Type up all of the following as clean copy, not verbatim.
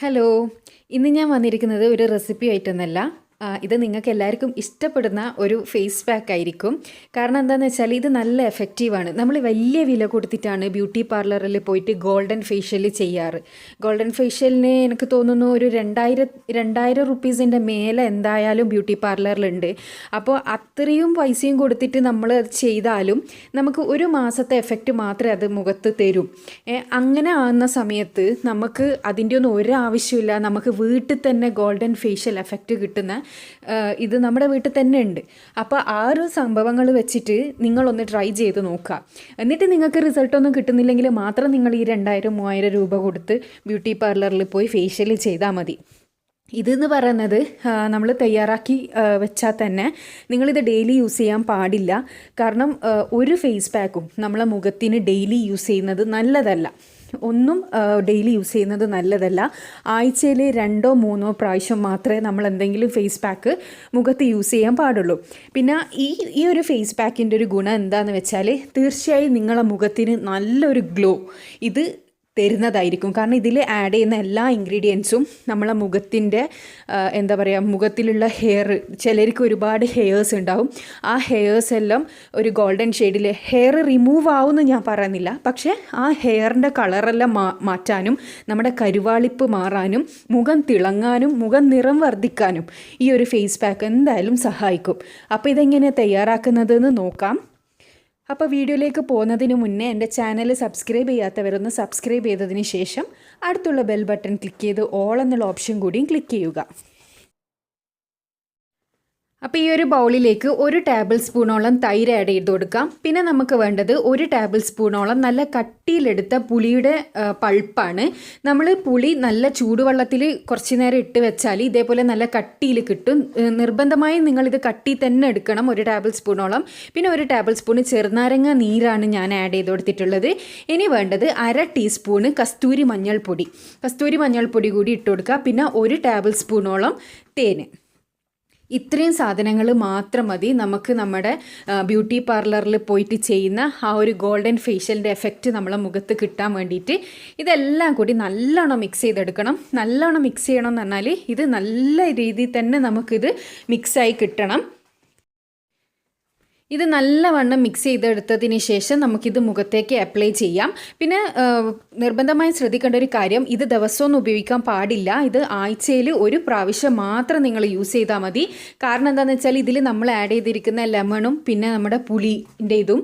Hello, ഇന്ന് ഞാൻ വന്നിരിക്കുന്നത് ഒരു റെസിപ്പി ആയിട്ടൊന്നല്ല. ഇത് നിങ്ങൾക്ക് എല്ലാവർക്കും ഇഷ്ടപ്പെടുന്ന ഒരു ഫേസ് പാക്ക് ആയിരിക്കും. കാരണം എന്താണെന്ന് വെച്ചാൽ ഇത് നല്ല എഫക്റ്റീവാണ്. നമ്മൾ വലിയ വില കൊടുത്തിട്ടാണ് ബ്യൂട്ടി പാർലറിൽ പോയിട്ട് ഗോൾഡൻ ഫേഷ്യൽ ചെയ്യാറ്. ഗോൾഡൻ ഫേഷ്യലിന് എനിക്ക് തോന്നുന്നു ഒരു 2000 റുപ്പീസിൻ്റെ മേലെ എന്തായാലും ബ്യൂട്ടി പാർലറിലുണ്ട്. അപ്പോൾ അത്രയും പൈസയും കൊടുത്തിട്ട് നമ്മൾ അത് ചെയ്താലും നമുക്ക് ഒരു മാസത്തെ എഫക്റ്റ് മാത്രമേ അത് മുഖത്ത് തരും. അങ്ങനെ ആകുന്ന സമയത്ത് നമുക്ക് അതിൻ്റെ ഒന്നും ഒരാവശ്യമില്ല. നമുക്ക് വീട്ടിൽ തന്നെ ഗോൾഡൻ ഫേഷ്യൽ എഫക്റ്റ് കിട്ടുന്ന ഇത് നമ്മുടെ വീട്ടിൽ തന്നെ ഉണ്ട്. അപ്പോൾ ആ ഒരു സംഭവങ്ങൾ വെച്ചിട്ട് നിങ്ങളൊന്ന് ട്രൈ ചെയ്ത് നോക്കുക. എന്നിട്ട് നിങ്ങൾക്ക് റിസൾട്ടൊന്നും കിട്ടുന്നില്ലെങ്കിൽ മാത്രം നിങ്ങൾ ഈ 2000-3000 രൂപ കൊടുത്ത് ബ്യൂട്ടി പാർലറിൽ പോയി ഫേഷ്യൽ ചെയ്താൽ മതി. ഇതെന്ന് പറയുന്നത് നമ്മൾ തയ്യാറാക്കി വെച്ചാൽ തന്നെ നിങ്ങളിത് ഡെയിലി യൂസ് ചെയ്യാൻ പാടില്ല. കാരണം ഒരു ഫേസ് പാക്കും നമ്മളെ മുഖത്തിന് ഡെയിലി യൂസ് ചെയ്യുന്നത് നല്ലതല്ല. ഒന്നും ഡെയിലി യൂസ് ചെയ്യുന്നത് നല്ലതല്ല. ആഴ്ചയിൽ 2-3 പ്രാവശ്യം മാത്രമേ നമ്മൾ എന്തെങ്കിലും ഫേസ് പാക്ക് മുഖത്ത് യൂസ് ചെയ്യാൻ പാടുള്ളൂ. പിന്നെ ഈ ഒരു ഫേസ് പാക്കിൻ്റെ ഒരു ഗുണം എന്താണെന്ന് വെച്ചാൽ തീർച്ചയായും നിങ്ങളെ മുഖത്തിന് നല്ലൊരു ഗ്ലോ ഇത് തരുന്നതായിരിക്കും. കാരണം ഇതിൽ ആഡ് ചെയ്യുന്ന എല്ലാ ഇൻഗ്രീഡിയൻസും നമ്മളെ മുഖത്തിൻ്റെ എന്താ പറയുക, മുഖത്തിലുള്ള ഹെയർ, ചിലർക്ക് ഒരുപാട് ഹെയർസ് ഉണ്ടാവും. ആ ഹെയർസ് എല്ലാം ഒരു ഗോൾഡൻ ഷെയ്ഡിൽ ഹെയർ റിമൂവ് ആവുമെന്ന് ഞാൻ പറയുന്നില്ല, പക്ഷേ ആ ഹെയറിൻ്റെ കളറെല്ലാം മാറ്റാനും നമ്മുടെ കരുവാളിപ്പ് മാറാനും മുഖം തിളങ്ങാനും മുഖം നിറം വർദ്ധിക്കാനും ഈ ഒരു ഫേസ് പാക്ക് എന്തായാലും സഹായിക്കും. അപ്പോൾ ഇതെങ്ങനെയാണ് തയ്യാറാക്കുന്നതെന്ന് നോക്കാം. അപ്പോൾ വീഡിയോയിലേക്ക് പോകുന്നതിന് മുന്നേ എൻ്റെ ചാനൽ സബ്സ്ക്രൈബ് ചെയ്യാത്തവരൊന്ന് സബ്സ്ക്രൈബ് ചെയ്തതിന് ശേഷം അടുത്തുള്ള ബെൽ ബട്ടൺ ക്ലിക്ക് ചെയ്ത് ഓൾ എന്നുള്ള ഓപ്ഷൻ കൂടിയും ക്ലിക്ക് ചെയ്യുക. അപ്പോൾ ഈ ഒരു ബൗളിലേക്ക് 1 ടേബിൾ സ്പൂണോളം തൈര് ആഡ് ചെയ്ത് കൊടുക്കാം. പിന്നെ നമുക്ക് വേണ്ടത് 1 ടേബിൾ സ്പൂണോളം നല്ല കട്ടിയിലെടുത്ത പുളിയുടെ പൾപ്പാണ്. നമ്മൾ പുളി നല്ല ചൂടുവെള്ളത്തിൽ കുറച്ച് നേരം ഇട്ട് വെച്ചാൽ ഇതേപോലെ നല്ല കട്ടിയിൽ കിട്ടും. നിർബന്ധമായും നിങ്ങളിത് കട്ടി തന്നെ എടുക്കണം, 1 ടേബിൾ സ്പൂണോളം. പിന്നെ 1 ടേബിൾ സ്പൂൺ ചെറുനാരങ്ങ നീരാണ് ഞാൻ ആഡ് ചെയ്ത് കൊടുത്തിട്ടുള്ളത്. ഇനി വേണ്ടത് 1/2 ടീസ്പൂണ് കസ്തൂരി മഞ്ഞൾപ്പൊടി കൂടി ഇട്ട് കൊടുക്കുക. പിന്നെ 1 ടേബിൾ സ്പൂണോളം തേന്. ഇത്രയും സാധനങ്ങൾ മാത്രം മതി നമുക്ക് നമ്മുടെ ബ്യൂട്ടി പാർലറിൽ പോയിട്ട് ചെയ്യുന്ന ആ ഒരു ഗോൾഡൻ ഫേഷ്യലിൻ്റെ എഫക്റ്റ് നമ്മളെ മുഖത്ത് കിട്ടാൻ വേണ്ടിയിട്ട് ഇതെല്ലാം കൂടി നല്ലോണം മിക്സ് ചെയ്തെടുക്കണം. നല്ലോണം മിക്സ് ചെയ്യണമെന്ന് പറഞ്ഞാൽ ഇത് നല്ല രീതിയിൽ തന്നെ നമുക്കിത് മിക്സായി കിട്ടണം. ഇത് നല്ലവണ്ണം മിക്സ് ചെയ്തെടുത്തതിന് ശേഷം നമുക്കിത് മുഖത്തേക്ക് അപ്ലൈ ചെയ്യാം. പിന്നെ നിർബന്ധമായും ശ്രദ്ധിക്കേണ്ട ഒരു കാര്യം, ഇത് ദിവസമൊന്നും ഉപയോഗിക്കാൻ പാടില്ല. ഇത് ആഴ്ചയിൽ 1 പ്രാവശ്യം മാത്രം നിങ്ങൾ യൂസ് ചെയ്താൽ മതി. കാരണം എന്താണെന്ന് വെച്ചാൽ ഇതിൽ നമ്മൾ ആഡ് ചെയ്തിരിക്കുന്ന ലെമണും പിന്നെ നമ്മുടെ പുളിൻ്റെ ഇതും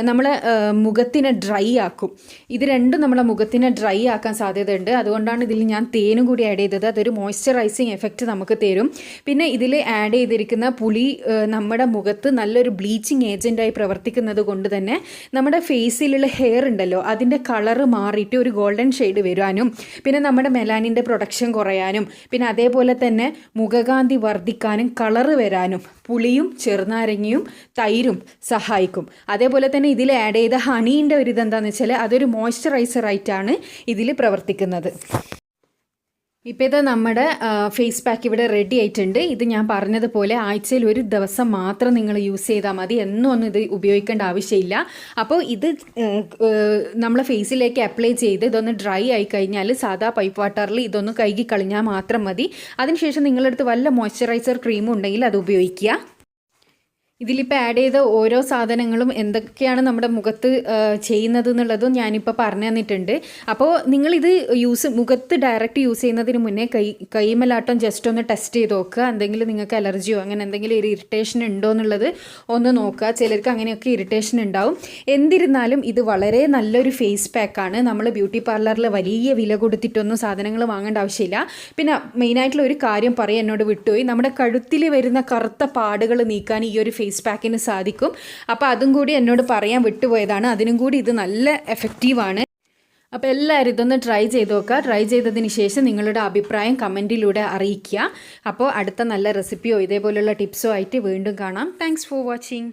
നമ്മളെ മുഖത്തിനെ ഡ്രൈ ആക്കും. ഇത് രണ്ടും നമ്മളെ മുഖത്തിനെ ഡ്രൈ ആക്കാൻ സാധ്യതയുണ്ട്. അതുകൊണ്ടാണ് ഇതിൽ ഞാൻ തേനും കൂടി ആഡ് ചെയ്തത്. അതൊരു മോയ്സ്ചറൈസിങ് എഫക്റ്റ് നമുക്ക് തരും. പിന്നെ ഇതിൽ ആഡ് ചെയ്തിരിക്കുന്ന പുളി നമ്മുടെ മുഖത്ത് നല്ലൊരു ബ്ലീച്ചിങ് ഏജന്റായി പ്രവർത്തിക്കുന്നത് കൊണ്ട് തന്നെ നമ്മുടെ ഫേസിലുള്ള ഹെയർ ഉണ്ടല്ലോ അതിൻ്റെ കളറ് മാറിയിട്ട് ഒരു ഗോൾഡൻ ഷെയ്ഡ് വരാനും പിന്നെ നമ്മുടെ മെലാനിൻ്റെ പ്രൊഡക്ഷൻ കുറയാനും പിന്നെ അതേപോലെ തന്നെ മുഖകാന്തി വർദ്ധിക്കാനും കളറ് വരാനും പുളിയും ചെറുനാരങ്ങയും തൈരും സഹായിക്കും. അതേപോലെ തന്നെ ഇതിൽ ആഡ് ചെയ്ത ഹണീൻ്റെ ഒരു ഇതെന്താണെന്ന് വെച്ചാൽ അതൊരു മോയ്സ്ചറൈസറായിട്ടാണ് ഇതിൽ പ്രവർത്തിക്കുന്നത്. ഇപ്പോൾ ഇത് നമ്മുടെ ഫേസ് പാക്ക് ഇവിടെ റെഡി ആയിട്ടുണ്ട്. ഇത് ഞാൻ പറഞ്ഞതുപോലെ ആഴ്ചയിൽ 1 ദിവസം മാത്രം നിങ്ങൾ യൂസ് ചെയ്താൽ മതി. എന്നും ഇത് ഉപയോഗിക്കേണ്ട ആവശ്യമില്ല. അപ്പോൾ ഇത് നമ്മളെ ഫേസിലേക്ക് അപ്ലൈ ചെയ്ത് ഇതൊന്ന് ഡ്രൈ ആയി കഴിഞ്ഞാൽ സാധാ പൈപ്പ് വാട്ടറിൽ ഇതൊന്ന് കഴുകി കളഞ്ഞാൽ മാത്രം മതി. അതിനുശേഷം നിങ്ങളടുത്ത് വല്ല മോയ്സ്ചറൈസർ ക്രീമും ഉണ്ടെങ്കിൽ അത് ഉപയോഗിക്കുക. ഇതിലിപ്പോൾ ആഡ് ചെയ്ത ഓരോ സാധനങ്ങളും എന്തൊക്കെയാണ് നമ്മുടെ മുഖത്ത് ചെയ്യുന്നത് എന്നുള്ളതും ഞാനിപ്പോൾ പറഞ്ഞു തന്നിട്ടുണ്ട്. അപ്പോൾ നിങ്ങളിത് മുഖത്ത് ഡയറക്റ്റ് യൂസ് ചെയ്യുന്നതിന് മുന്നേ കൈമലാട്ടം ജസ്റ്റ് ഒന്ന് ടെസ്റ്റ് ചെയ്ത് നോക്കുക. എന്തെങ്കിലും നിങ്ങൾക്ക് അലർജിയോ അങ്ങനെ എന്തെങ്കിലും ഒരു ഇറിറ്റേഷൻ ഉണ്ടോ എന്നുള്ളത് ഒന്ന് നോക്കുക. ചിലർക്ക് അങ്ങനെയൊക്കെ ഇറിറ്റേഷൻ ഉണ്ടാവും. എന്നിരുന്നാലും ഇത് വളരെ നല്ലൊരു ഫേസ് പാക്കാണ്. നമ്മൾ ബ്യൂട്ടി പാർലറിൽ വലിയ വില കൊടുത്തിട്ടൊന്നും സാധനങ്ങൾ വാങ്ങേണ്ട ആവശ്യമില്ല. പിന്നെ മെയിനായിട്ടുള്ള ഒരു കാര്യം പറയാൻ എന്നോട് വിട്ടുപോയി, നമ്മുടെ കഴുത്തിൽ വരുന്ന കറുത്ത പാടുകൾ നീക്കാൻ ഈ ഒരു ഫേസ് പാക്കിന് സാധിക്കും. അപ്പോൾ അതും കൂടി എന്നോട് പറയാൻ വിട്ടുപോയതാണ്. അതിനും കൂടി ഇത് നല്ല എഫക്റ്റീവാണ്. അപ്പോൾ എല്ലാവരും ഇതൊന്ന് ട്രൈ ചെയ്ത് നോക്കുക. ട്രൈ ചെയ്തതിന് ശേഷം നിങ്ങളുടെ അഭിപ്രായം കമൻറ്റിലൂടെ അറിയിക്കുക. അപ്പോൾ അടുത്ത നല്ല റെസിപ്പിയോ ഇതേപോലുള്ള ടിപ്സോ ആയിട്ട് വീണ്ടും കാണാം. Thanks for watching.